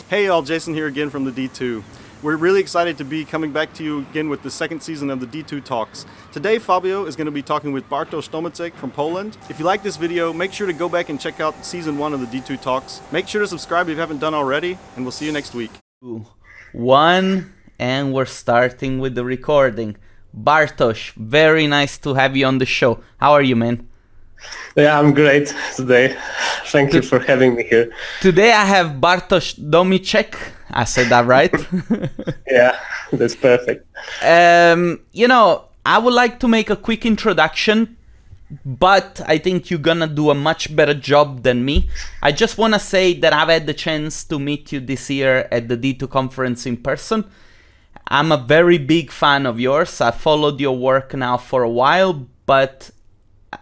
Hey y'all, Jason here again from the D2. We're really excited to be coming back to you again with the second season of the D2 Talks. Today Fabio is going to be talking with Bartosz Domiczek from Poland. If you like this video, make sure to go back and check out season 1 of the D2 Talks. Make sure to subscribe if you haven't done already, and we'll see you next week. 1, and we're starting with the recording. Bartosz, very nice to have you on the show. How are you, man? Yeah, I'm great today. Thank you for having me here. Today I have Bartosz Domiczek. I said that right? Yeah, that's perfect. I would like to make a quick introduction, but I think you're gonna do a much better job than me. I just want to say that I've had the chance to meet you this year at the D2 conference in person. I'm a very big fan of yours. I followed your work now for a while, but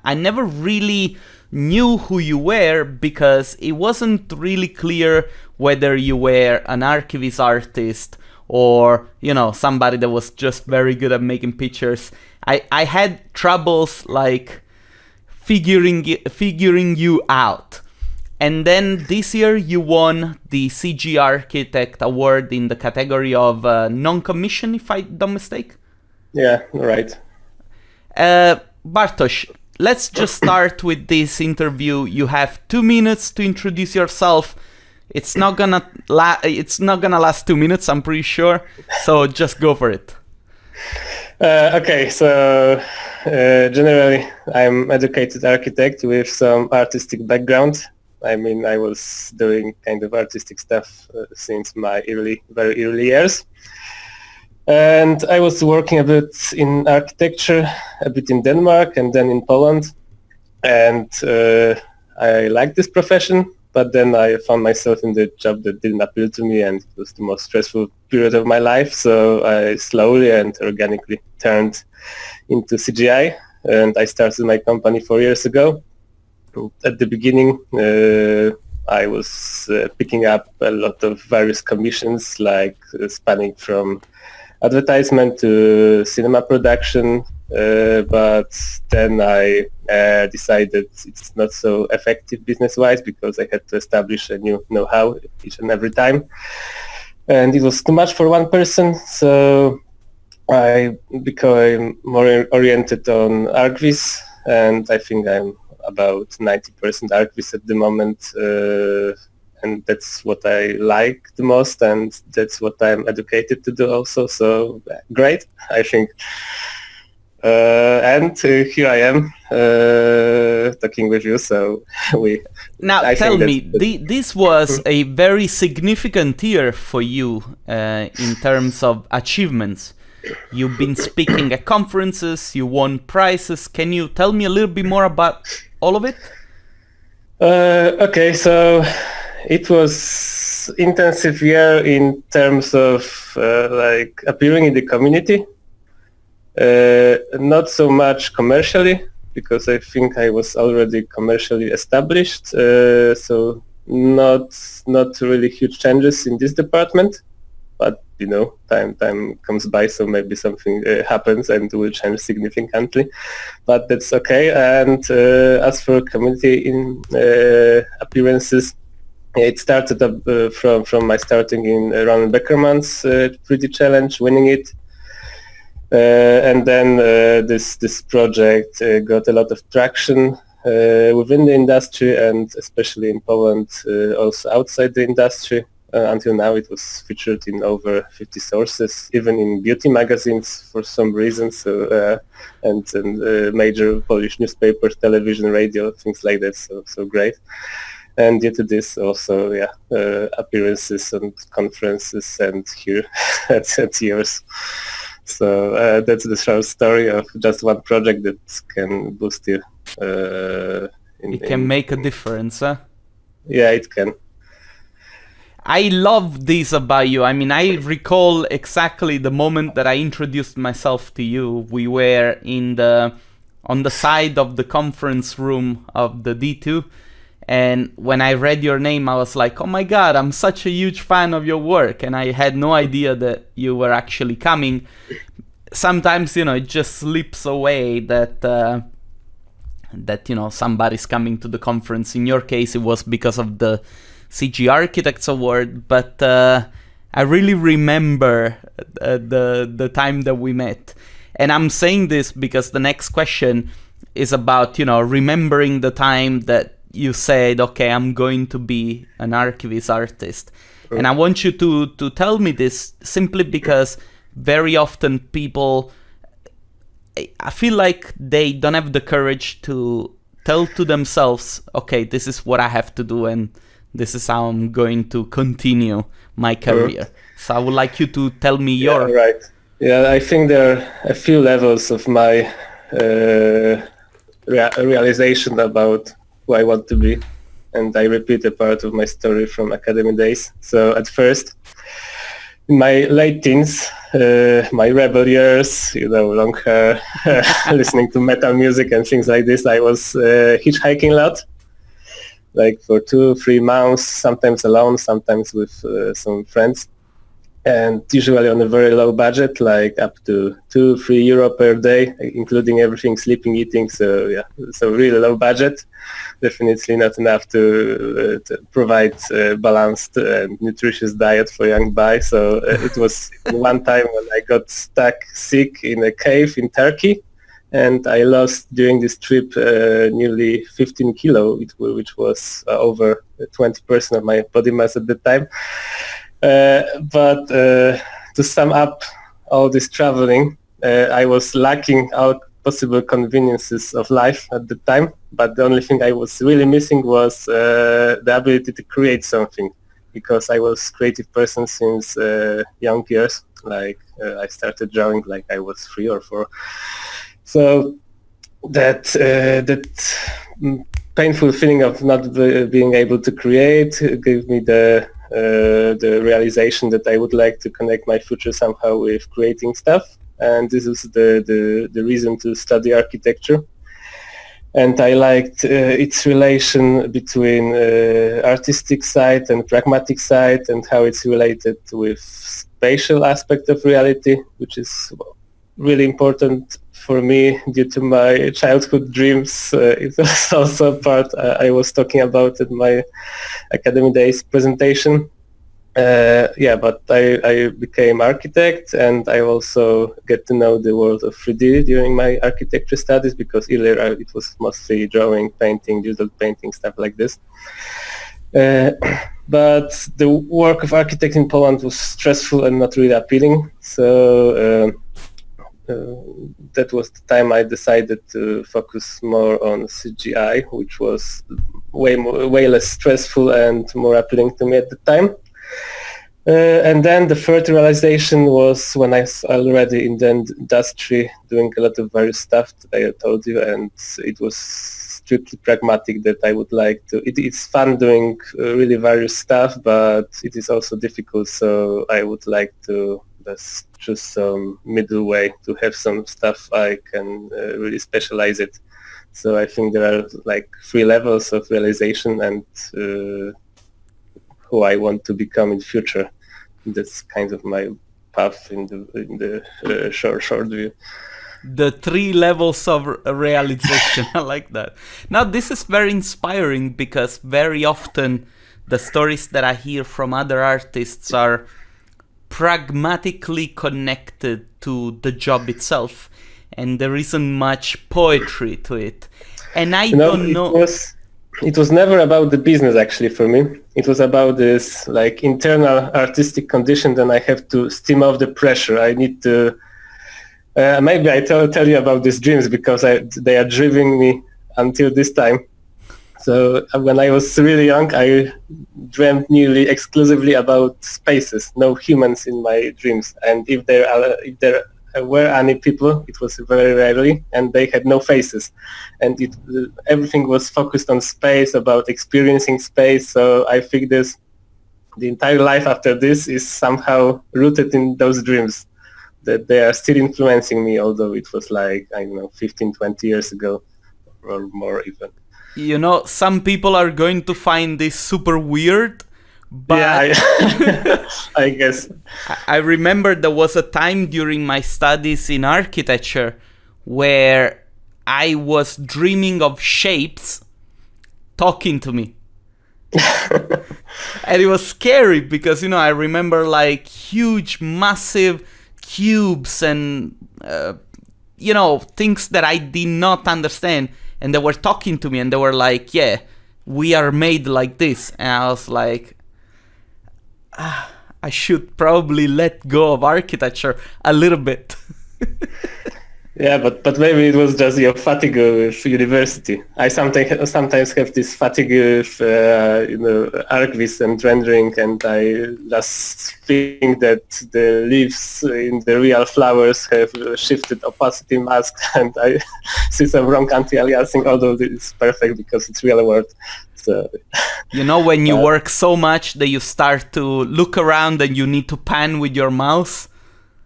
I never really knew who you were because it wasn't really clear whether you were an archivist artist or, somebody that was just very good at making pictures. I had troubles like figuring you out. And then this year you won the CG Architect Award in the category of non-commission, if I don't mistake. Yeah, right. Bartosz, let's just start with this interview. You have 2 minutes to introduce yourself. It's not gonna last 2 minutes, I'm pretty sure. So just go for it. Okay, so generally I'm educated architect with some artistic background. I mean, I was doing kind of artistic stuff since my very early years. And I was working a bit in architecture, a bit in Denmark and then in Poland. And I liked this profession, but then I found myself in the job that didn't appeal to me and it was the most stressful period of my life. So I slowly and organically turned into CGI and I started my company 4 years ago. At the beginning, I was picking up a lot of various commissions, like spanning from advertisement to cinema production, but then I decided it's not so effective business-wise because I had to establish a new know-how each and every time. And it was too much for one person, so I became more oriented on ArchViz, and I think I'm about 90% ArchViz at the moment, and that's what I like the most, and that's what I'm educated to do also. So great, I think. And here I am talking with you. So Now tell me, this was a very significant year for you in terms of achievements. You've been speaking at conferences, you won prizes. Can you tell me a little bit more about all of it? Okay, so it was intensive year in terms of like appearing in the community. Not so much commercially, because I think I was already commercially established. So not really huge changes in this department. But time comes by, so maybe something happens and will change significantly. But that's okay. And as for community appearances, it started up from my starting in Ron Beckerman's 3D challenge, winning it. And then this project got a lot of traction within the industry and especially in Poland, also outside the industry. Until now it was featured in over 50 sources, even in beauty magazines for some reason, and major Polish newspapers, television, radio, things like that, so great. And due to this also, appearances and conferences and here at yours. So that's the short story of just one project that can boost you. It can make a difference, huh? Yeah, it can. I love this about you. I mean, I recall exactly the moment that I introduced myself to you. We were on the side of the conference room of the D2, and when I read your name, I was like, oh my god, I'm such a huge fan of your work, and I had no idea that you were actually coming. Sometimes, it just slips away that somebody's coming to the conference. In your case, it was because of the CG Architects Award, but I really remember the time that we met. And I'm saying this because the next question is about, remembering the time that you said, okay, I'm going to be an archivist artist. And I want you to tell me this simply because very often people, I feel like they don't have the courage to tell to themselves, okay, this is what I have to do and this is how I'm going to continue my career. So I would like you to tell me your... Yeah, right. Yeah, I think there are a few levels of my realization about who I want to be. And I repeat a part of my story from academy days. So at first, in my late teens, my rebel years, long hair, listening to metal music and things like this, I was hitchhiking a lot, like for 2-3 months, sometimes alone, sometimes with some friends, and usually on a very low budget, like up to 2-3 euro per day, including everything, sleeping, eating. So yeah, so really low budget. Definitely not enough to provide a balanced and nutritious diet for young boy. So it was one time when I got stuck sick in a cave in Turkey, and I lost during this trip nearly 15 kilo, which was over 20% of my body mass at the time. But to sum up all this traveling, I was lacking all possible conveniences of life at the time, but the only thing I was really missing was the ability to create something, because I was a creative person since young years. Like I started drawing like I was 3 or 4. So that painful feeling of not being able to create gave me the realization that I would like to connect my future somehow with creating stuff. And this is the reason to study architecture. And I liked its relation between artistic side and pragmatic side, and how it's related with spatial aspect of reality, which is really important for me due to my childhood dreams. It was also a part I was talking about at my academy days presentation. But I became architect, and I also get to know the world of 3D during my architecture studies, because earlier it was mostly drawing, painting, digital painting, stuff like this. But the work of architect in Poland was stressful and not really appealing. So that was the time I decided to focus more on CGI, which was way less stressful and more appealing to me at the time. And then the third realization was when I was already in the industry doing a lot of various stuff that I told you, and it was strictly pragmatic that I would like to. It's fun doing really various stuff, but it is also difficult, so I would like to just choose some middle way to have some stuff I can really specialize it. So I think there are like 3 levels of realization, and who I want to become in the future. That's kind of my path in the short view. The 3 levels of realization. I like that. Now, this is very inspiring, because very often the stories that I hear from other artists are pragmatically connected to the job itself, and there isn't much poetry to it. And I don't know. It was never about the business, actually, for me. It was about this like internal artistic condition that I have to steam off the pressure. I need to maybe I tell you about these dreams, because they are driving me until this time. So when I was really young, I dreamt nearly exclusively about spaces, no humans in my dreams. And if there were any people, it was very rarely, and they had no faces. And everything was focused on space, about experiencing space. So I think the entire life after this is somehow rooted in those dreams, that they are still influencing me, although it was like, 15, 20 years ago or more even. Some people are going to find this super weird, but yeah, I guess. I remember there was a time during my studies in architecture where I was dreaming of shapes talking to me. And it was scary because, you know, I remember like huge, massive cubes and, you know, things that I did not understand. And they were talking to me and they were like, yeah, we are made like this. And I was like, I should probably let go of architecture a little bit. Yeah, but maybe it was just your fatigue with university. I sometimes have this fatigue with ArcGIS and rendering, and I just think that the leaves in the real flowers have shifted opacity mask, and I see some wrong anti-aliasing, although it's perfect because it's real world. So, you know, when you work so much that you start to look around and you need to pan with your mouse?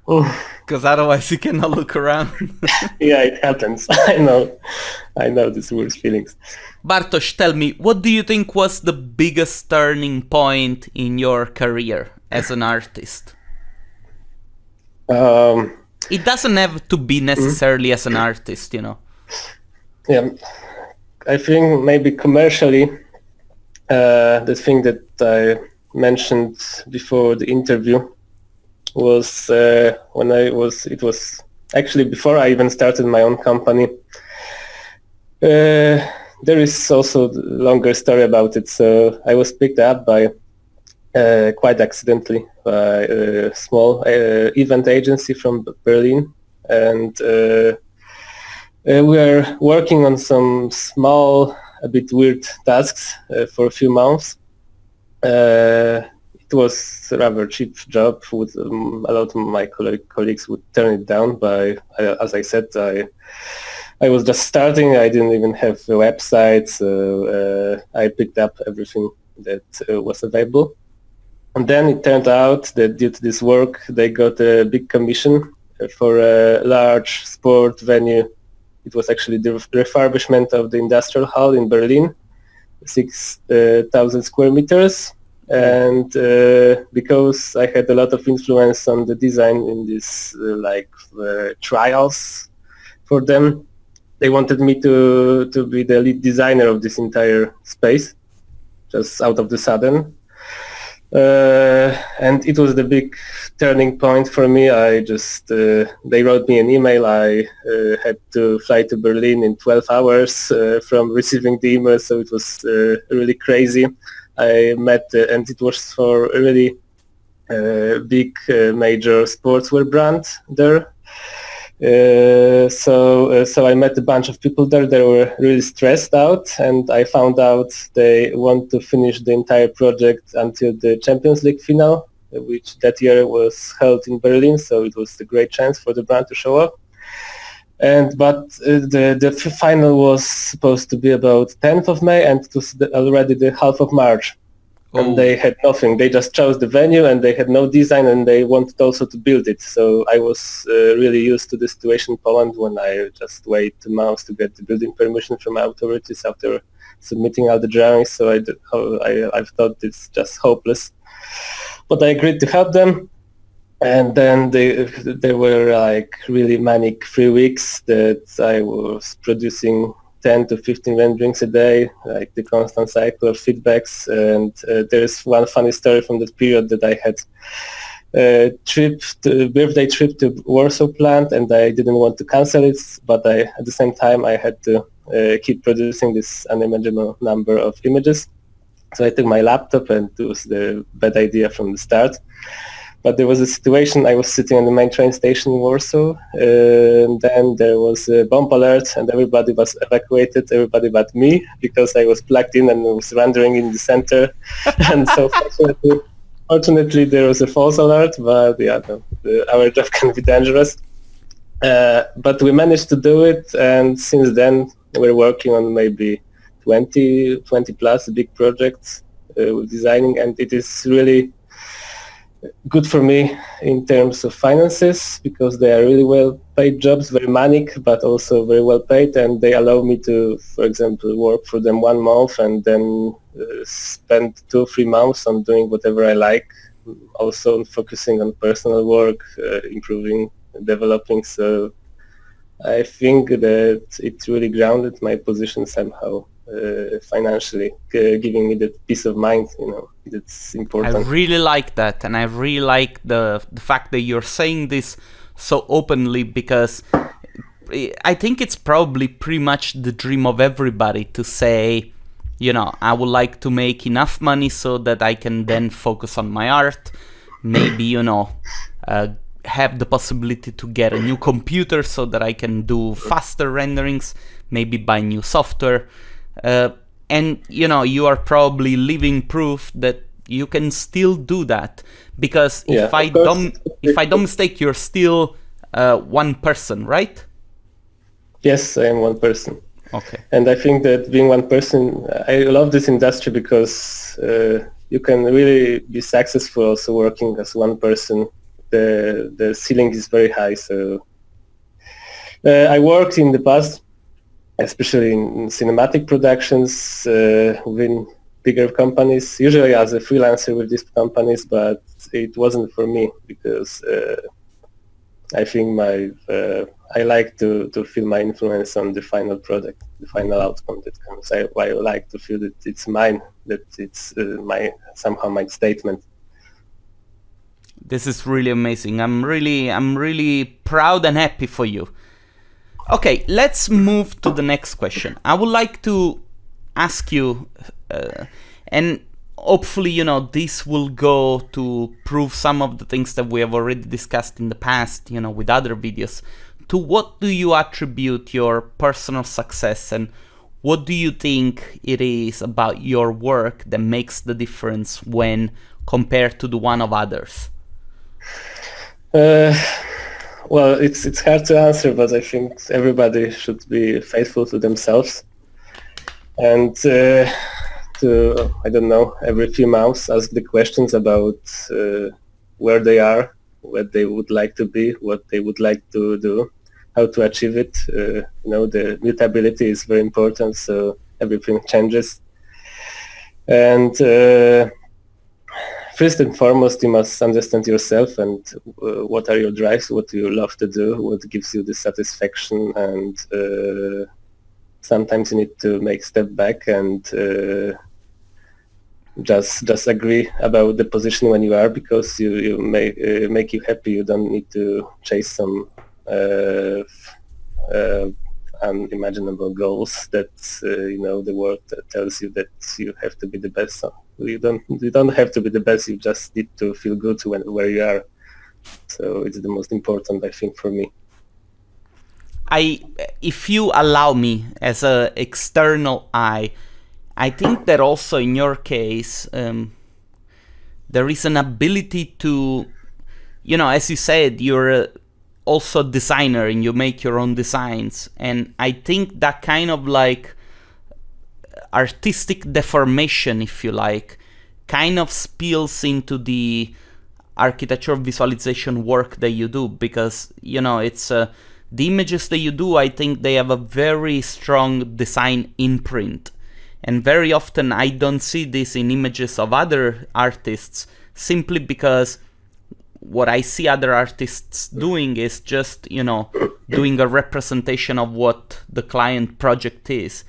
Because otherwise you cannot look around. Yeah, it happens. I know these worst feelings. Bartosz, tell me, what do you think was the biggest turning point in your career as an artist? It doesn't have to be necessarily as an artist, you know. Yeah, I think maybe commercially, the thing that I mentioned before the interview was it was actually before I even started my own company. There is also a longer story about it. So I was picked up by quite accidentally by a small event agency from Berlin, and we were working on some small, a bit weird tasks for a few months. It was a rather cheap job. With a lot of my colleagues would turn it down. But as I said, I was just starting. I didn't even have a website, so I picked up everything that was available. And then it turned out that due to this work, they got a big commission for a large sport venue. It was actually the refurbishment of the industrial hall in Berlin, 6,000 square meters. And because I had a lot of influence on the design in these trials for them, they wanted me to be the lead designer of this entire space, just out of the sudden. And it was the big turning point for me. I just they wrote me an email. I had to fly to Berlin in 12 hours from receiving the email, so it was really crazy. I met, and it was for a really big major sportswear brand there. So I met a bunch of people there. They were really stressed out, and I found out they want to finish the entire project until the Champions League final, which that year was held in Berlin. So it was a great chance for the brand to show up. But the final was supposed to be about 10th of May, and it was already the half of March. And they had nothing. They just chose the venue, and they had no design, and they wanted also to build it. So I was really used to the situation in Poland when I just wait 2 months to get the building permission from authorities after submitting all the drawings. So I thought it's just hopeless. But I agreed to help them. And then there were like really manic 3 weeks that I was producing 10 to 15 renderings a day, like the constant cycle of feedbacks. And there's one funny story from that period that I had a birthday trip to Warsaw planned, and I didn't want to cancel it, but at the same time I had to keep producing this unimaginable number of images. So I took my laptop, and it was the bad idea from the start. But there was a situation, I was sitting on the main train station in Warsaw, and then there was a bomb alert, and everybody was evacuated, everybody but me, because I was plugged in and was rendering in the center. And so fortunately there was a false alert, but yeah, our job can be dangerous. But we managed to do it, and since then we're working on maybe 20 plus big projects with designing, and it is really good for me in terms of finances, because they are really well paid jobs, very manic, but also very well paid, and they allow me to, for example, work for them 1 month and then spend 2-3 months on doing whatever I like, also focusing on personal work, improving, developing. So I think that it really grounded my position somehow financially, giving me the peace of mind. That's important. I really like that, and I really like the fact that you're saying this so openly, because I think it's probably pretty much the dream of everybody to say, I would like to make enough money so that I can then focus on my art, maybe, have the possibility to get a new computer so that I can do faster renderings, maybe buy new software. And you are probably living proof that you can still do that, because if I don't mistake, you're still one person, right? Yes, I am one person. Okay. And I think that being one person, I love this industry because you can really be successful also working as one person. The ceiling is very high. So I worked in the past, especially in cinematic productions within bigger companies, usually as a freelancer with these companies, but it wasn't for me because I think I like to feel my influence on the final product, the final outcome that comes. I like to feel that it's mine, that it's somehow my statement. This is really amazing. I'm really proud and happy for you. Okay, let's move to the next question. I would like to ask you, and hopefully, this will go to prove some of the things that we have already discussed in the past, with other videos. To what do you attribute your personal success, and what do you think it is about your work that makes the difference when compared to the one of others? Well, it's hard to answer, but I think everybody should be faithful to themselves, and to, I don't know, every few months ask the questions about where they are, what they would like to be, what they would like to do, how to achieve it. The mutability is very important, so everything changes. And first and foremost, you must understand yourself and what are your drives, what do you love to do, what gives you the satisfaction, and sometimes you need to make a step back and just agree about the position when you are, because you make you happy. You don't need to chase some unimaginable goals that the world tells you that you have to be the best. So you don't have to be the best. You just need to feel good where you are. So it's the most important, I think, for me. If you allow me, as an external eye, I think that also in your case, there is an ability to, as you said, you're also a designer and you make your own designs. And I think that kind of like artistic deformation, if you like, kind of spills into the architecture visualization work that you do, because, it's the images that you do, I think they have a very strong design imprint. And very often I don't see this in images of other artists, simply because what I see other artists doing is just, doing a representation of what the client project is.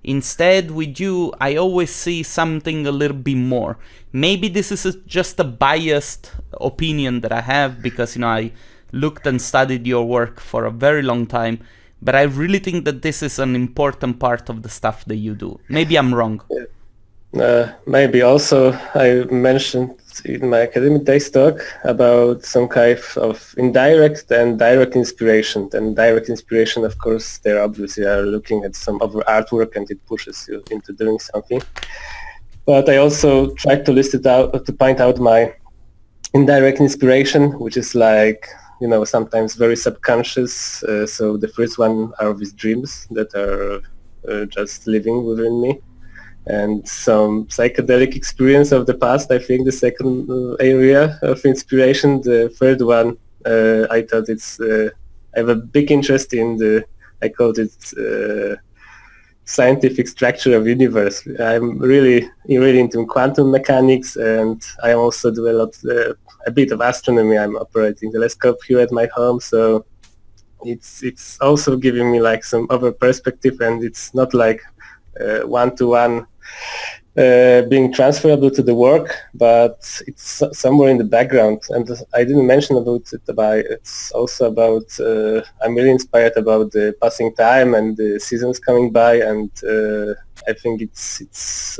Instead, with you, I always see something a little bit more. Maybe this is just a biased opinion that I have, because, I looked and studied your work for a very long time. But I really think that this is an important part of the stuff that you do. Maybe I'm wrong. Maybe also I mentioned in my academic days talk about some kind of indirect and direct inspiration. And direct inspiration, of course, they obviously are looking at some other artwork and it pushes you into doing something. But I also tried to list it out, to point out my indirect inspiration, which is like, sometimes very subconscious. So the first one are these dreams that are just living within me, and some psychedelic experience of the past. I think the second area of inspiration. The third one, I thought I have a big interest in I called it scientific structure of universe. I'm really into quantum mechanics, and I also do a bit of astronomy. I'm operating telescope here at my home, so it's also giving me like some other perspective, and it's not like one-to-one being transferable to the work, but it's somewhere in the background. And I didn't mention about it, but it's also about, I'm really inspired about the passing time and the seasons coming by, and I think it's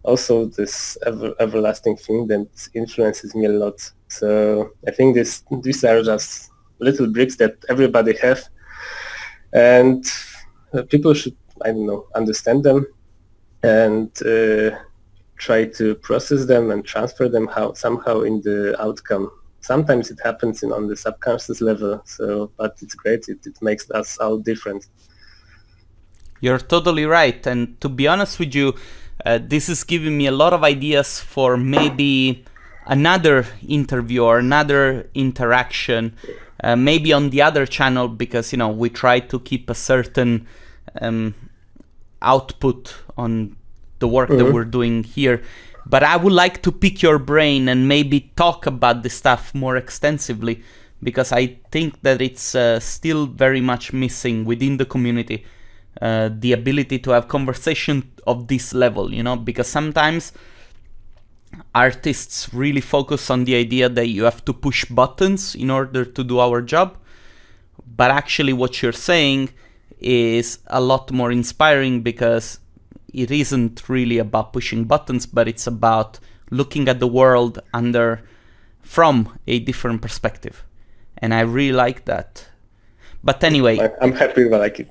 also this everlasting thing that influences me a lot. So I think these are just little bricks that everybody have, and people should, I don't know, understand them and try to process them and transfer them somehow in the outcome. Sometimes it happens on the subconscious level, but it's great. It makes us all different. You're totally right. And to be honest with you, this is giving me a lot of ideas for maybe another interview or another interaction, maybe on the other channel, because, we try to keep a certain output on the work that we're doing here. But I would like to pick your brain and maybe talk about this stuff more extensively, because I think that it's still very much missing within the community, the ability to have conversation of this level, because sometimes artists really focus on the idea that you have to push buttons in order to do our job. But actually what you're saying is a lot more inspiring, because it isn't really about pushing buttons, but it's about looking at the world from a different perspective. And I really like that. But anyway, I'm happy that I like it.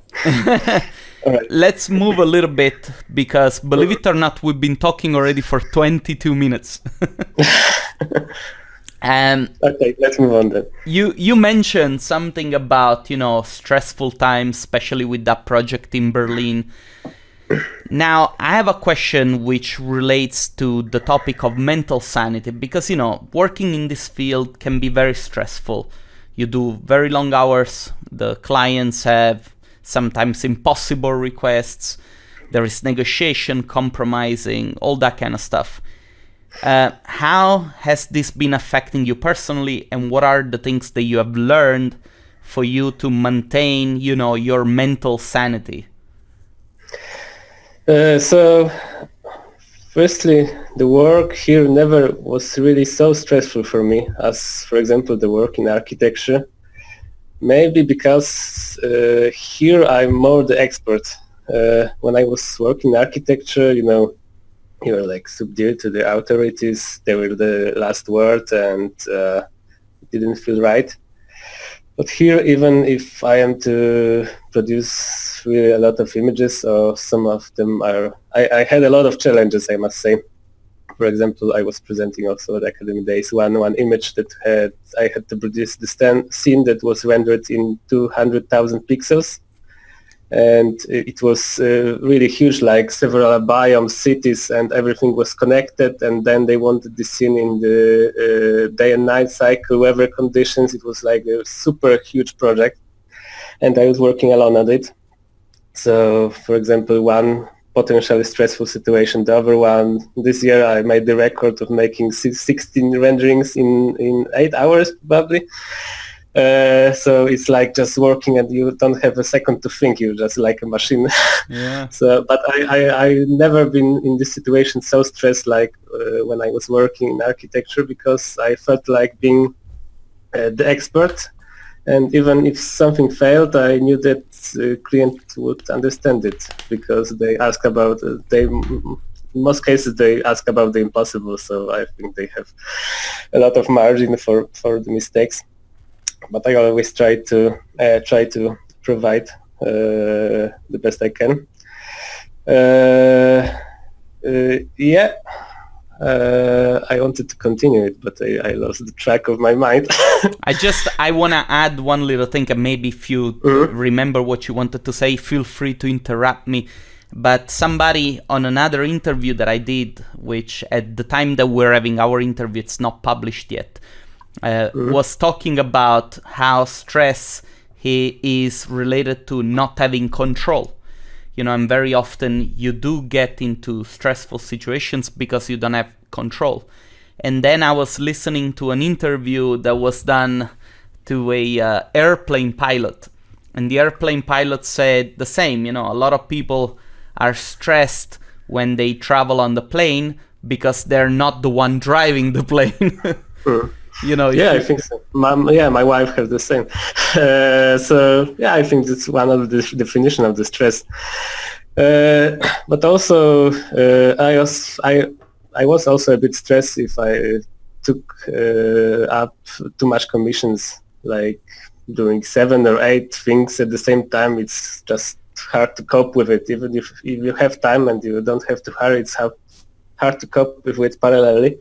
All right. Let's move a little bit, because believe it or not, we've been talking already for 22 minutes. Okay, let's move on then. You mentioned something about, stressful times, especially with that project in Berlin. Now, I have a question which relates to the topic of mental sanity, because, working in this field can be very stressful. You do very long hours. The clients have sometimes impossible requests. There is negotiation, compromising, all that kind of stuff. How has this been affecting you personally, and what are the things that you have learned for you to maintain, your mental sanity? So, firstly, the work here never was really so stressful for me as, for example, the work in architecture. Maybe because here I'm more the expert. When I was working in architecture, you were like subdued to the authorities. They were the last word, and it didn't feel right. But here, even if I am to produce really a lot of images, or some of them are, I had a lot of challenges, I must say. For example, I was presenting also at Academy Days one image that I had to produce the scene that was rendered in 200,000 pixels. And it was really huge, like several biomes, cities, and everything was connected. And then they wanted the scene in the day and night cycle, weather conditions. It was like a super huge project, and I was working alone on it. So, for example, one potentially stressful situation. The other one, this year I made the record of making 16 renderings in 8 hours, probably. So it's like just working, and you don't have a second to think. You're just like a machine. Yeah. So, but I never been in this situation so stressed like when I was working in architecture, because I felt like being the expert. And even if something failed, I knew that the client would understand it, because they ask about in most cases they ask about the impossible. So I think they have a lot of margin for the mistakes. But I always try to provide the best I can. I wanted to continue it, but I lost the track of my mind. I want to add one little thing, and maybe if you remember what you wanted to say, feel free to interrupt me. But somebody on another interview that I did, which at the time that we're having our interview, it's not published yet, was talking about how stress is related to not having control. And very often you do get into stressful situations because you don't have control. And then I was listening to an interview that was done to a airplane pilot. And the airplane pilot said the same, a lot of people are stressed when they travel on the plane because they're not the one driving the plane. You know, I think so. My wife has the same. So I think that's one of the definition of the stress. But also, I was also a bit stressed if I took up too much commissions, like doing 7 or 8 things at the same time. It's just hard to cope with it. Even if you have time and you don't have to hurry, it's hard to cope with it parallelly.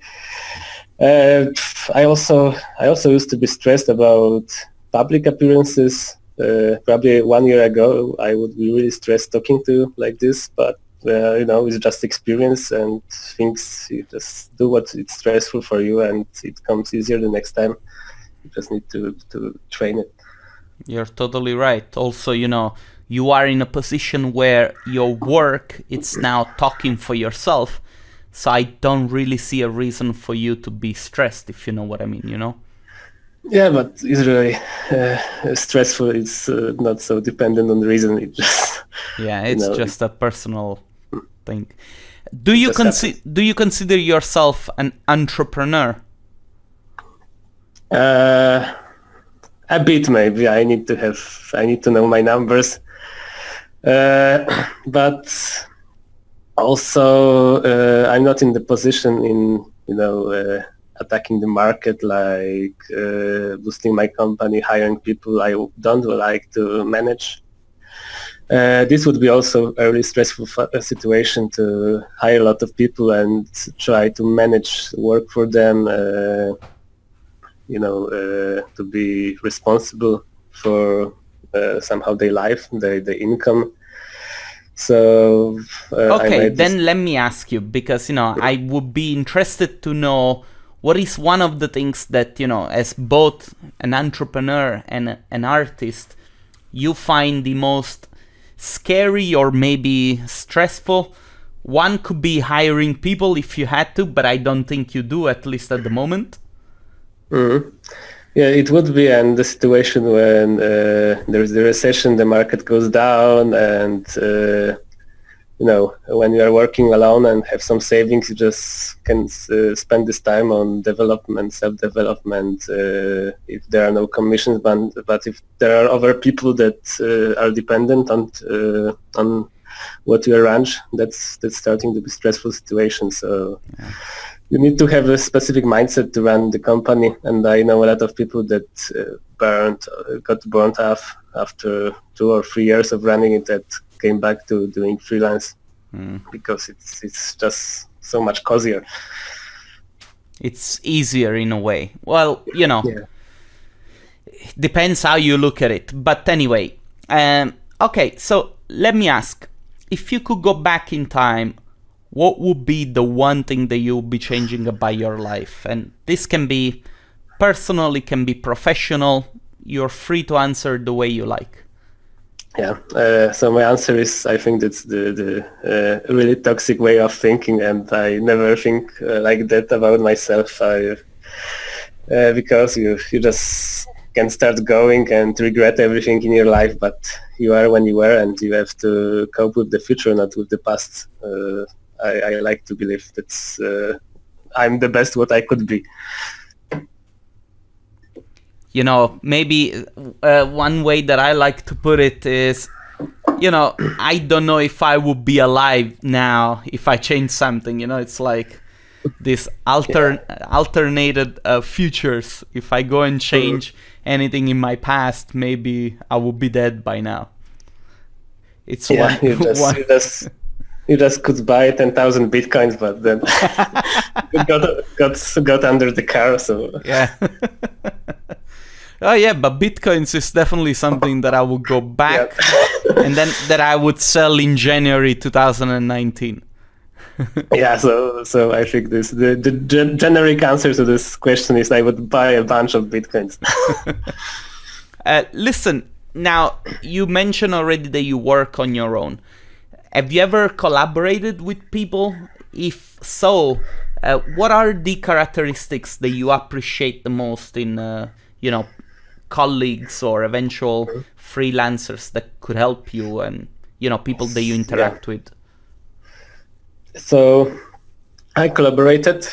I also used to be stressed about public appearances. Probably 1 year ago, I would be really stressed talking to you like this, but it's just experience and things. You just do what it's stressful for you, and it comes easier the next time. You just need to train it. You're totally right. Also, you are in a position where your work, it's now talking for yourself. So I don't really see a reason for you to be stressed, if you know what I mean, Yeah, but it's really stressful. It's not so dependent on the reason. It just it's just a personal thing. Do you consider yourself an entrepreneur? A bit, maybe. I need to know my numbers, but also I'm not in the position in attacking the market, like boosting my company, hiring people. I don't like to manage. This would be also a really stressful situation to hire a lot of people and try to manage work for them, to be responsible for somehow their life, their income. So okay, then let me ask you, because I would be interested to know what is one of the things that as both an entrepreneur and an artist you find the most scary or maybe stressful. One could be hiring people if you had to, but I don't think you do, at least at the moment. Mm-hmm. Yeah, it would be, and the situation when there's the recession, the market goes down, and when you are working alone and have some savings, you just can spend this time on development, self-development. If there are no commissions, but if there are other people that are dependent on what you arrange, that's starting to be stressful situation. So. Yeah. You need to have a specific mindset to run the company, and I know a lot of people that got burnt off after 2 or 3 years of running it, that came back to doing freelance because it's just so much cozier. It's easier in a way. Well, it depends how you look at it. But anyway, okay, so let me ask, if you could go back in time, what would be the one thing that you would be changing about your life? And this can be personal, it can be professional. You're free to answer the way you like. Yeah, so my answer is, I think that's the really toxic way of thinking, and I never think like that about myself. Because you just can start going and regret everything in your life, but you are when you were, and you have to cope with the future, not with the past. I like to believe that I'm the best what I could be. Maybe one way that I like to put it is, I don't know if I would be alive now if I change something. It's like this alternated futures. If I go and change anything in my past, maybe I would be dead by now. It's You just could buy 10,000 bitcoins, but then got under the car. So yeah. Oh yeah, but bitcoins is definitely something that I would go back and then that I would sell in January 2019. Yeah, so I think the generic answer to this question is I would buy a bunch of bitcoins. Listen, now you mentioned already that you work on your own. Have you ever collaborated with people? If so, what are the characteristics that you appreciate the most in, colleagues or eventual freelancers that could help you, and people that you interact with? So I collaborated.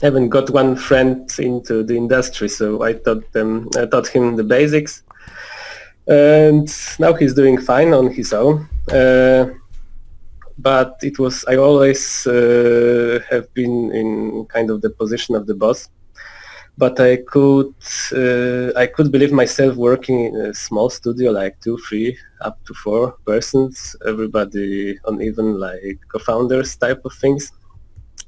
Haven't got one friend into the industry, so I taught him the basics, and now he's doing fine on his own. But I always have been in kind of the position of the boss. But I could believe myself working in a small studio, like 2, 3, up to 4 persons, everybody on even like co-founders type of things.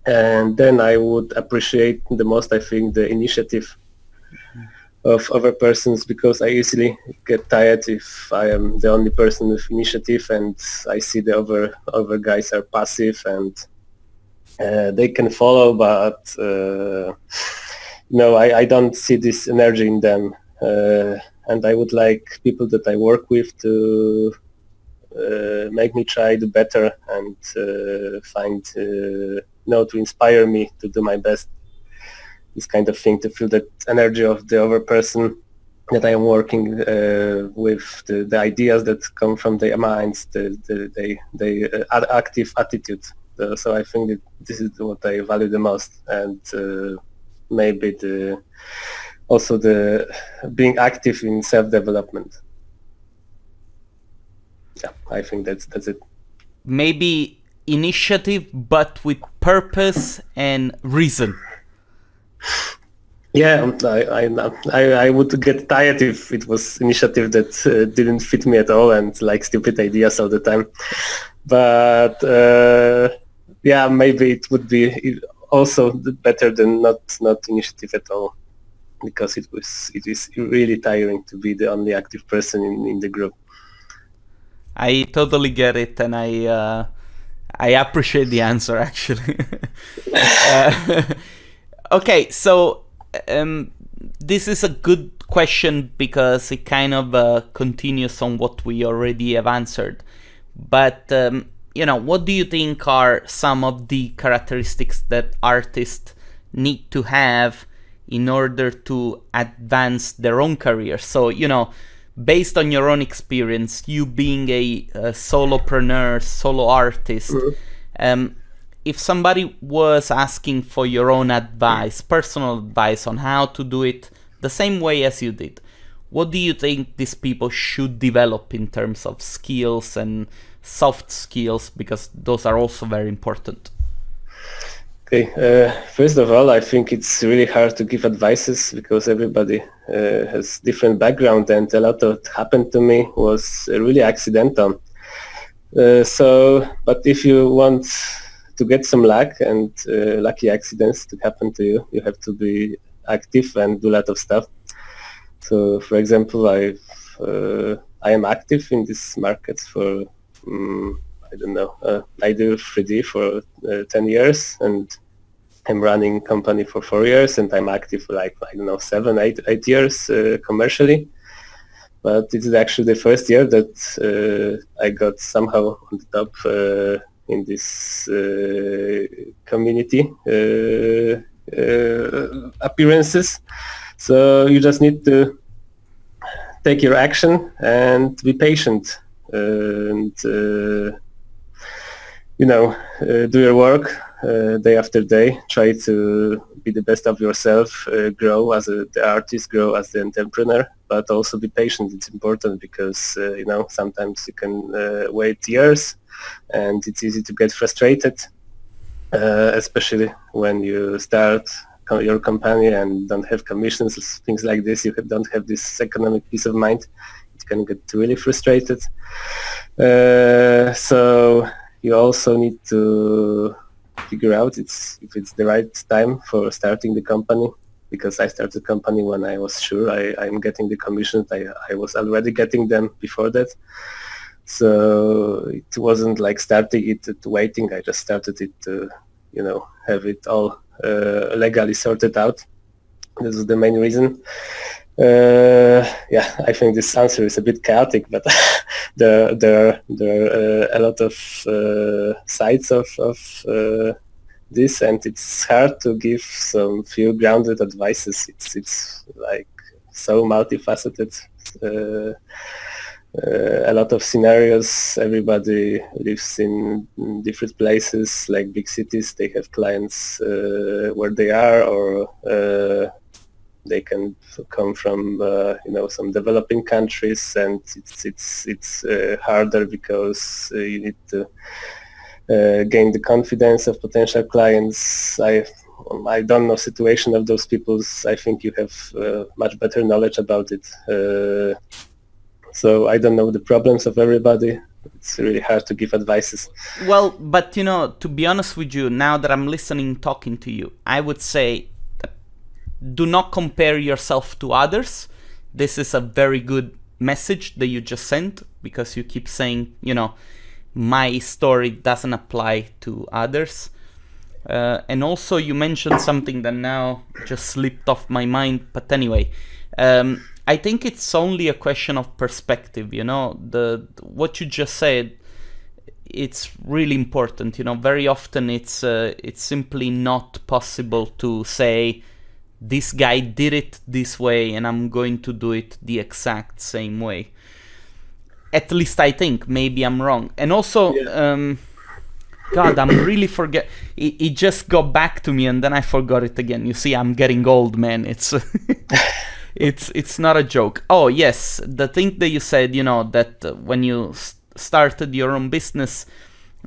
And then I would appreciate the most, I think, the initiative of other persons, because I easily get tired if I am the only person with initiative and I see the other guys are passive and they can follow, but no, I don't see this energy in them, and I would like people that I work with to make me try to better and to inspire me to do my best. This kind of thing, to feel that energy of the other person that I am working with, the ideas that come from their minds, the active attitude. So I think that this is what I value the most, and maybe also the being active in self-development. Yeah, I think that's it. Maybe initiative, but with purpose and reason. Yeah, I would get tired if it was initiative that didn't fit me at all and like stupid ideas all the time. But yeah, maybe it would be also better than not initiative at all, because it is really tiring to be the only active person in the group. I totally get it, and I appreciate the answer, actually. Okay, so this is a good question because it kind of continues on what we already have answered. But what do you think are some of the characteristics that artists need to have in order to advance their own career? So, based on your own experience, you being a solopreneur, solo artist, if somebody was asking for your own advice, personal advice on how to do it the same way as you did, what do you think these people should develop in terms of skills and soft skills? Because those are also very important. Okay, first of all, I think it's really hard to give advices because everybody has different background, and a lot of what happened to me was really accidental. But if you want to get some luck and lucky accidents to happen to you, you have to be active and do a lot of stuff. So, for example, I am active in this market for I do 3D for 10 years, and I'm running company for 4 years, and I'm active for 7, 8 years commercially. But it is actually the first year that I got somehow on the top in this community appearances. So you just need to take your action and be patient, and do your work day after day. Try to be the best of yourself, grow as the artist, grow as the entrepreneur, but also be patient. It's important because sometimes you can wait years, and it's easy to get frustrated, especially when you start your company and don't have commissions, things like this. You don't have this economic peace of mind. It can get really frustrated. So you also need to figure out if it's the right time for starting the company, because I started the company when I was sure I'm getting the commissions. I was already getting them before that. So it wasn't like starting it to waiting. I just started it to, have it all legally sorted out. This is the main reason. I think this answer is a bit chaotic, but there are a lot of sides of this, and it's hard to give some few grounded advices. It's like so multifaceted. a lot of scenarios. Everybody lives in different places, like big cities. They have clients where they are, or they can come from some developing countries, and it's harder because you need to gain the confidence of potential clients. I don't know situation of those people. I think you have much better knowledge about it. So I don't know the problems of everybody. It's really hard to give advices. Well, but to be honest with you, now that I'm listening, talking to you, I would say that do not compare yourself to others. This is a very good message that you just sent, because you keep saying, my story doesn't apply to others. And also you mentioned something that now just slipped off my mind. But anyway, I think it's only a question of perspective. What you just said, it's really important. Very often it's simply not possible to say this guy did it this way and I'm going to do it the exact same way. At least I think. Maybe I'm wrong. And also, God, I'm really forget. It just got back to me and then I forgot it again. You see, I'm getting old, man. It's it's not a joke. Oh yes, the thing that you said, that when you started your own business,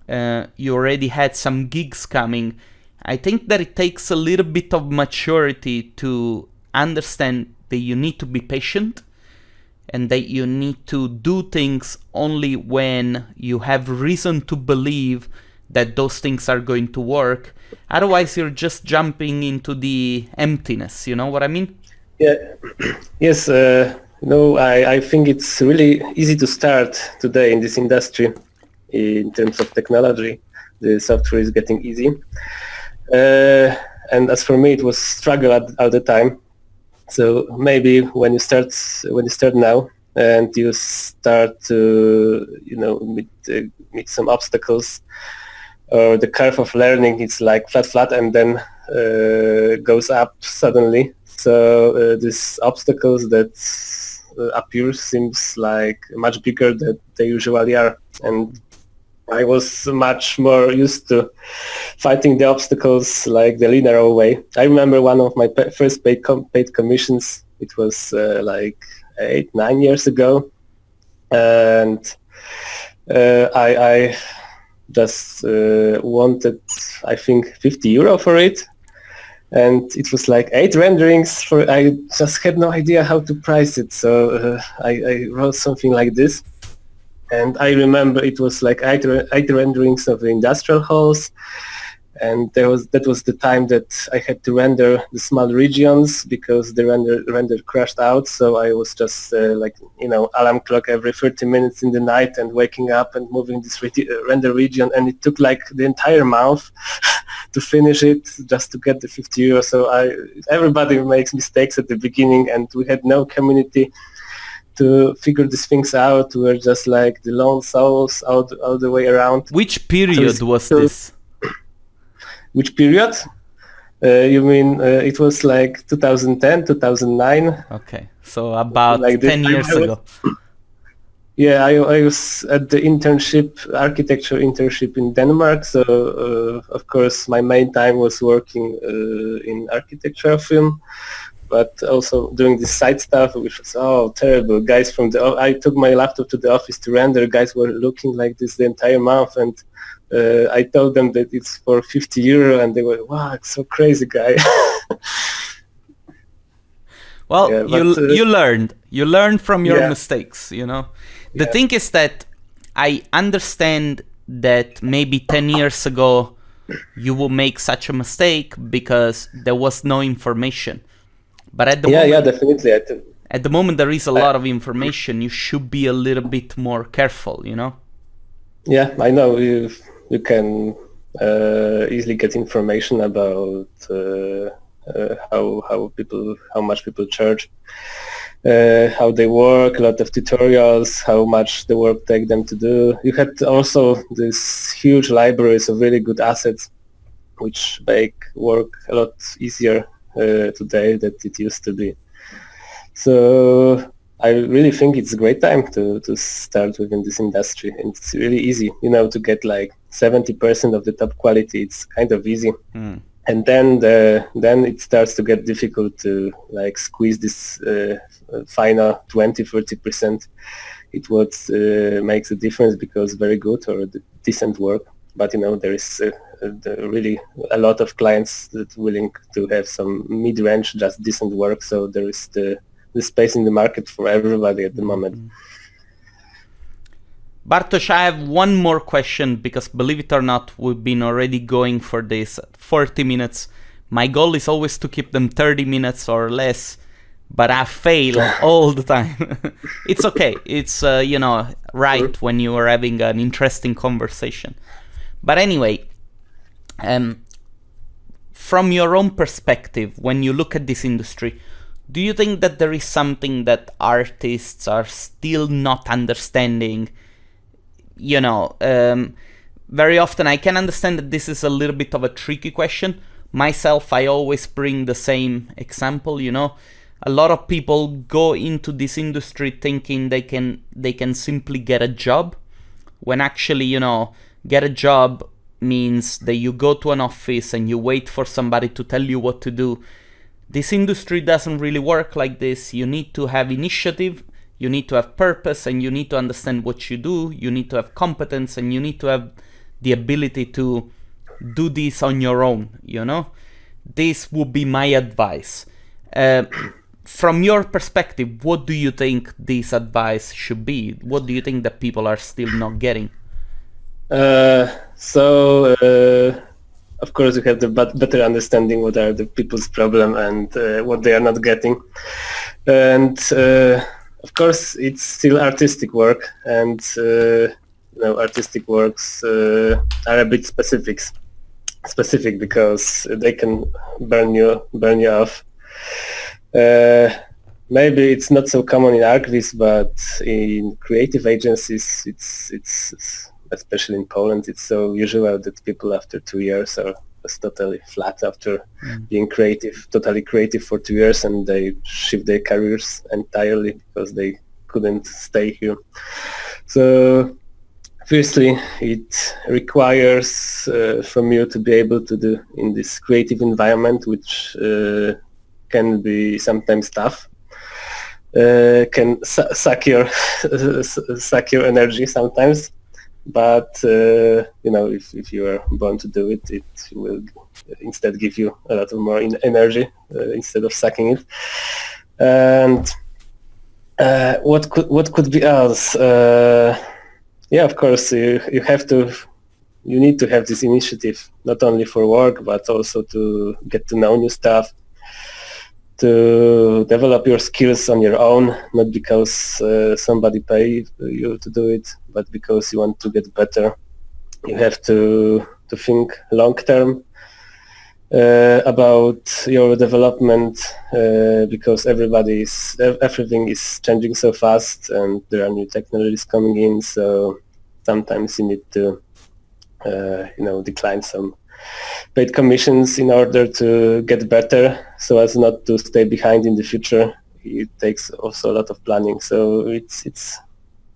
you already had some gigs coming. I think that it takes a little bit of maturity to understand that you need to be patient, and that you need to do things only when you have reason to believe that those things are going to work. Otherwise, you're just jumping into the emptiness. You know what I mean? Yeah. Yes. I think it's really easy to start today in this industry. In terms of technology, the software is getting easy. And as for me, it was struggle all the time. So maybe when you start now and you start to meet some obstacles, or the curve of learning is like flat and then goes up suddenly. So these obstacles that appear seems like much bigger than they usually are, and I was much more used to fighting the obstacles like the linear way. I remember one of my first paid commissions. It was like 8-9 years ago, and I just wanted, I think, €50 for it, and it was like 8 renderings. I just had no idea how to price it, so I wrote something like this. And I remember it was like 8 renderings of the industrial halls, and that was the time that I had to render the small regions because the render crashed out. So I was just alarm clock every 30 minutes in the night and waking up and moving this render region, and it took like the entire month to finish it just to get the €50. So everybody makes mistakes at the beginning, and we had no community to figure these things out. We were just like the lone souls all the way around. Which period was this? Which period? You mean it was like 2010, 2009? Okay, so about like 10 years ago. Yeah, I was at the architecture internship in Denmark. So of course my main time was working in architecture film, but also doing this side stuff, which was terrible. Guys I took my laptop to the office to render. Guys were looking like this the entire month, and I told them that it's for €50, and they were, wow, it's so crazy, guy. Well, yeah, you learned from your mistakes. The thing is that I understand that maybe 10 years ago you will make such a mistake because there was no information. But at the moment, definitely. At the moment, there is a lot of information. You should be a little bit more careful, Yeah, I know. You can easily get information about how much people charge, how they work, a lot of tutorials, how much the work take them to do. You had also these huge libraries of really good assets, which make work a lot easier today than it used to be. So I really think it's a great time to start within this industry. And it's really easy, to get like 70% of the top quality. It's kind of easy. And then it starts to get difficult to like squeeze this final 20-30%. It what makes a difference because very good or decent work. But there is really a lot of clients that willing to have some mid-range, just decent work. So there is the space in the market for everybody at the moment. Bartosz, I have one more question because believe it or not, we've been already going for this 40 minutes. My goal is always to keep them 30 minutes or less, but I fail all the time. It's okay. It's, right when you are having an interesting conversation. But anyway, from your own perspective, when you look at this industry, do you think that there is something that artists are still not understanding? Very often I can understand that this is a little bit of a tricky question. Myself, I always bring the same example, A lot of people go into this industry thinking they can simply get a job, when actually, get a job means that you go to an office and you wait for somebody to tell you what to do. This industry doesn't really work like this. You need to have initiative, you need to have purpose, and you need to understand what you do. You need to have competence, and you need to have the ability to do this on your own, This would be my advice. From your perspective, what do you think this advice should be? What do you think that people are still not getting? Of course, you have the better understanding what are the people's problem and what they are not getting. And of course, it's still artistic work, and artistic works are a bit specific because they can burn you off. Maybe it's not so common in ArchViz, but in creative agencies, it's especially in Poland, it's so usual that people after 2 years are just totally flat after being totally creative for 2 years, and they shift their careers entirely because they couldn't stay here. So firstly, it requires from you to be able to do in this creative environment, which can be sometimes tough, can suck your energy sometimes. But if you are born to do it, it will instead give you a lot of more energy instead of sucking it. And what could be else? Of course, you need to have this initiative not only for work but also to get to know new stuff, to develop your skills on your own, not because somebody paid you to do it, but because you want to get better. You have to think long term about your development because everything is changing so fast and there are new technologies coming in. So sometimes you need to decline some paid commissions in order to get better, so as not to stay behind in the future. It takes also a lot of planning, so it's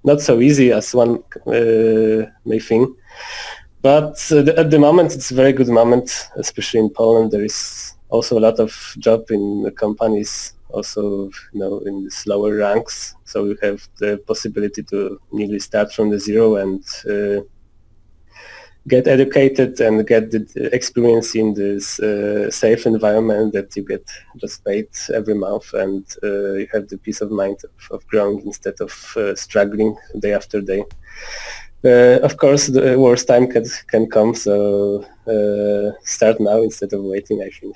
not so easy as one may think. But at the moment, it's a very good moment, especially in Poland. There is also a lot of job in the companies, also in the slower ranks. So you have the possibility to nearly start from the zero and get educated and get the experience in this safe environment that you get just paid every month, and you have the peace of mind of growing instead of struggling day after day. Of course, the worst time can come, so start now instead of waiting. I think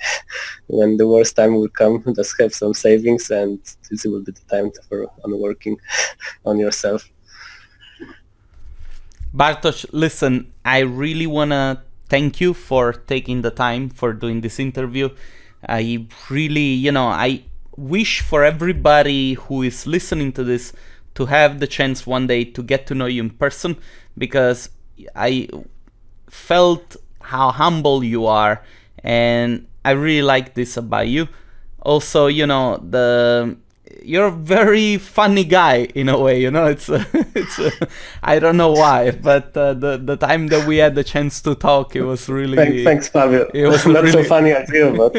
when the worst time will come, just have some savings, and this will be the time for working on yourself. Bartosz, listen, I really want to thank you for taking the time for doing this interview. I really, I wish for everybody who is listening to this to have the chance one day to get to know you in person, because I felt how humble you are, and I really like this about you. Also, you're a very funny guy in a way, you know. It's I don't know why, but the time that we had the chance to talk, it was really Thanks, Fabio. It was not really, so funny as you, but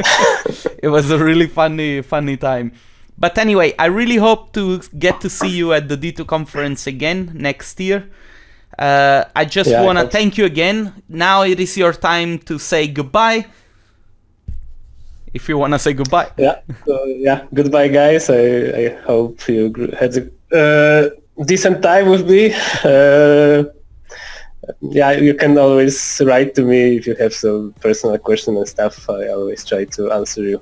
it was a really funny time. But anyway, I really hope to get to see you at the D2 conference again next year. I just want to thank you again. Now it is your time to say goodbye. If you want to say goodbye. Yeah. So, goodbye, guys. I hope you had a decent time with me. You can always write to me if you have some personal questions and stuff. I always try to answer you.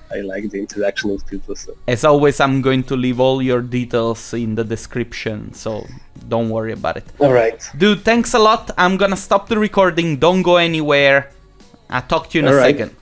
I like the interaction with people. So. As always, I'm going to leave all your details in the description, so don't worry about it. All right. Dude, thanks a lot. I'm gonna stop the recording. Don't go anywhere. I'll talk to you in a second.